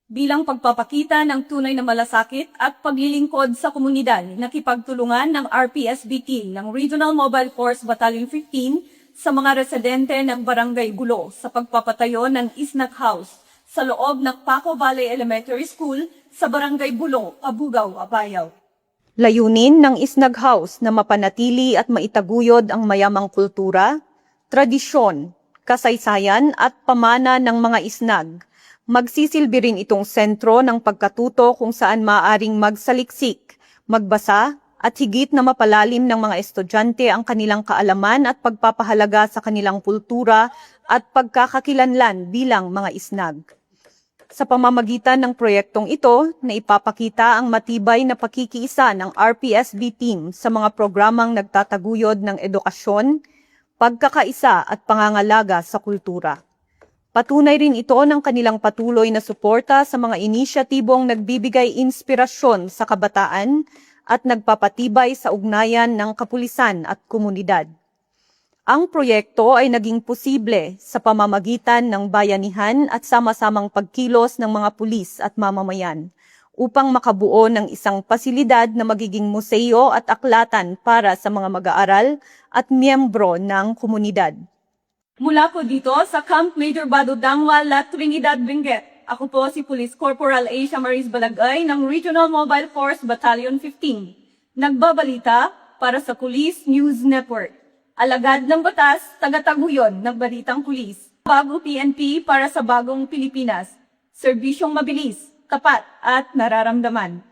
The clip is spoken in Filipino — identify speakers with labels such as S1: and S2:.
S1: bilang pagpapakita ng tunay na malasakit at paglilingkod sa komunidad. Nakipagtulungan ng RPSB team ng Regional Mobile Force Battalion 15 sa mga residente ng Barangay Gulo sa pagpapatayo ng snack house sa loob ng Paco Valley Elementary School sa Barangay Bulo, Abugaw, Abayaw.
S2: Layunin ng Isnag House na mapanatili at maitaguyod ang mayamang kultura, tradisyon, kasaysayan at pamana ng mga isnag. Magsisilbi rin itong sentro ng pagkatuto kung saan maaaring magsaliksik, magbasa at higit na mapalalim ng mga estudyante ang kanilang kaalaman at pagpapahalaga sa kanilang kultura at pagkakakilanlan bilang mga isnag. Sa pamamagitan ng proyektong ito, na ipapakita ang matibay na pakikiisa ng RPSB team sa mga programang nagtataguyod ng edukasyon, pagkakaisa at pangangalaga sa kultura. Patunay rin ito ng kanilang patuloy na suporta sa mga inisyatibong nagbibigay inspirasyon sa kabataan at nagpapatibay sa ugnayan ng kapulisan at komunidad. Ang proyekto ay naging posible sa pamamagitan ng bayanihan at sama-samang pagkilos ng mga pulis at mamamayan upang makabuo ng isang pasilidad na magiging museo at aklatan para sa mga mag-aaral at miyembro ng komunidad.
S1: Mula po dito sa Camp Major Bado Dangwal, La Trinidad, Benguet. Ako po si Police Corporal Asia Maris Balagay ng Regional Mobile Force Battalion 15. Nagbabalita para sa Police News Network. Alagad ng batas, tagataguyod ng balitang pulis. Bago PNP para sa bagong Pilipinas. Serbisyong mabilis, tapat at nararamdaman.